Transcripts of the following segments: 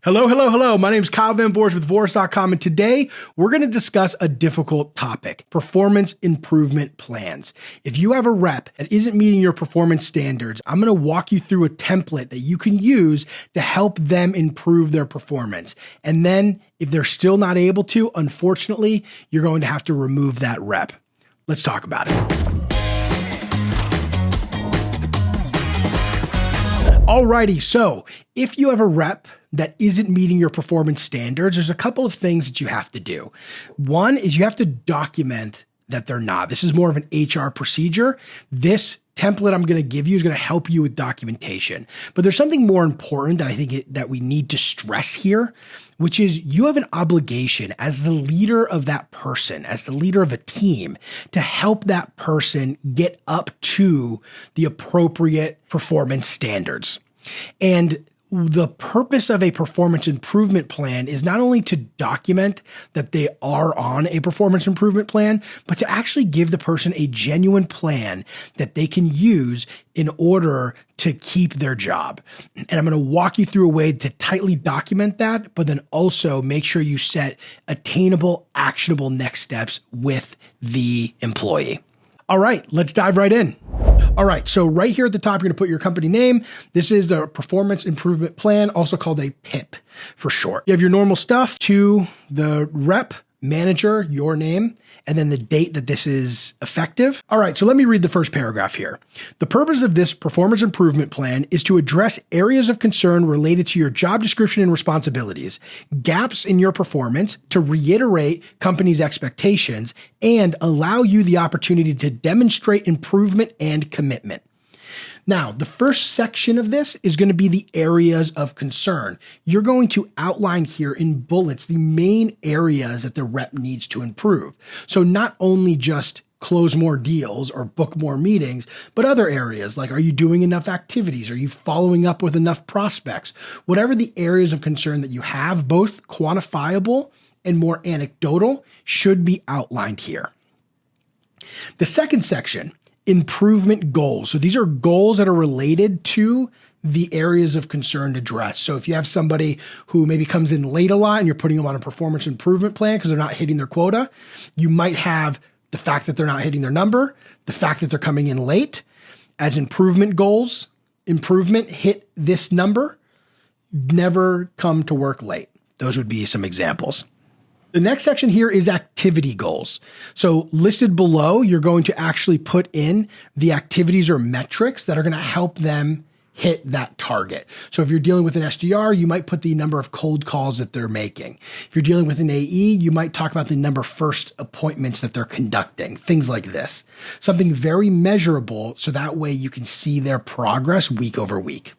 Hello, hello, hello. My name is Kyle Van Voors with Voors.com, and today we're going to discuss a difficult topic, performance improvement plans. If you have a rep that isn't meeting your performance standards, I'm going to walk you through a template that you can use to help them improve their performance. And then if they're still not able to, unfortunately, you're going to have to remove that rep. Let's talk about it. Alrighty, so if you have a rep that isn't meeting your performance standards, there's a couple of things that you have to do. One is you have to document that they're not. This is more of an HR procedure. This template I'm going to give you is going to help you with documentation. But there's something more important that I think that we need to stress here, which is you have an obligation as the leader of that person, as the leader of a team, to help that person get up to the appropriate performance standards. And the purpose of a performance improvement plan is not only to document that they are on a performance improvement plan, but to actually give the person a genuine plan that they can use in order to keep their job. And I'm going to walk you through a way to tightly document that, but then also make sure you set attainable, actionable next steps with the employee. All right, let's dive right in. All right, so right here at the top, you're going to put your company name. This is the Performance Improvement Plan, also called a PIP for short. You have your normal stuff to the rep, manager, your name, and then the date that this is effective. All right, so let me read the first paragraph here. The purpose of this performance improvement plan is to address areas of concern related to your job description and responsibilities, gaps in your performance, to reiterate company's expectations, and allow you the opportunity to demonstrate improvement and commitment. Now, the first section of this is going to be the areas of concern. You're going to outline here in bullets the main areas that the rep needs to improve. So not only just close more deals or book more meetings, but other areas like, are you doing enough activities? Are you following up with enough prospects? Whatever the areas of concern that you have, both quantifiable and more anecdotal, should be outlined here. The second section, improvement goals. So these are goals that are related to the areas of concern addressed. So if you have somebody who maybe comes in late a lot and you're putting them on a performance improvement plan because they're not hitting their quota, you might have the fact that they're not hitting their number, the fact that they're coming in late as improvement goals. Improvement, hit this number, never come to work late. Those would be some examples. The next section here is activity goals. So listed below, you're going to actually put in the activities or metrics that are going to help them hit that target. So if you're dealing with an SDR, you might put the number of cold calls that they're making. If you're dealing with an AE, you might talk about the number of first appointments that they're conducting, things like this. Something very measurable, so that way you can see their progress week over week.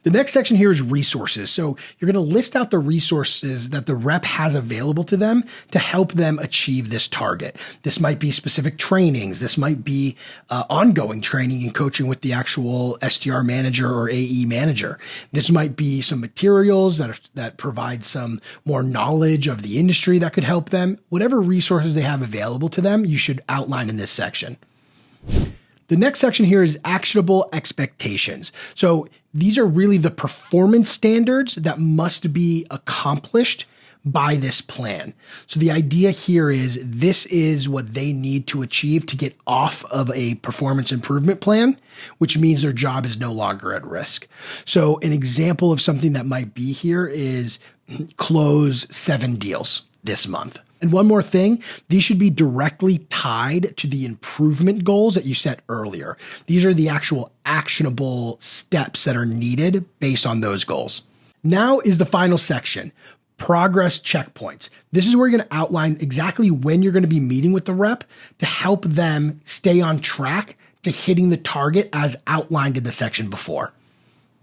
The next section here is resources. So you're going to list out the resources that the rep has available to them to help them achieve this target. This might be specific trainings. This might be ongoing training and coaching with the actual SDR manager or AE manager. This might be some materials that provide some more knowledge of the industry that could help them. Whatever resources they have available to them, you should outline in this section. The next section here is actionable expectations. So these are really the performance standards that must be accomplished by this plan. So the idea here is this is what they need to achieve to get off of a performance improvement plan, which means their job is no longer at risk. So an example of something that might be here is close 7 deals this month. And one more thing, these should be directly tied to the improvement goals that you set earlier. These are the actual actionable steps that are needed based on those goals. Now is the final section, progress checkpoints. This is where you're going to outline exactly when you're going to be meeting with the rep to help them stay on track to hitting the target as outlined in the section before.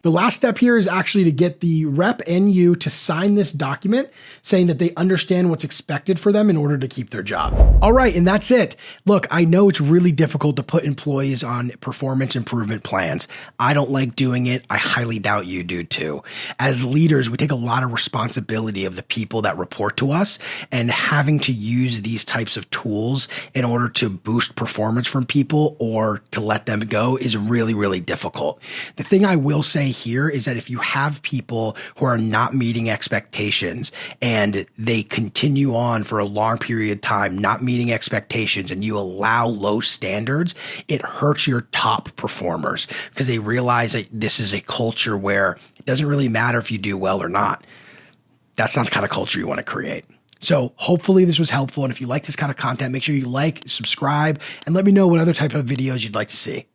The last step here is actually to get the rep and you to sign this document saying that they understand what's expected for them in order to keep their job. All right, and that's it. Look, I know it's really difficult to put employees on performance improvement plans. I don't like doing it. I highly doubt you do too. As leaders, we take a lot of responsibility of the people that report to us, and having to use these types of tools in order to boost performance from people or to let them go is really, really difficult. The thing I will say here is that if you have people who are not meeting expectations and they continue on for a long period of time, not meeting expectations, and you allow low standards, it hurts your top performers because they realize that this is a culture where it doesn't really matter if you do well or not. That's not the kind of culture you want to create. So hopefully this was helpful. And if you like this kind of content, make sure you like, subscribe, and let me know what other type of videos you'd like to see.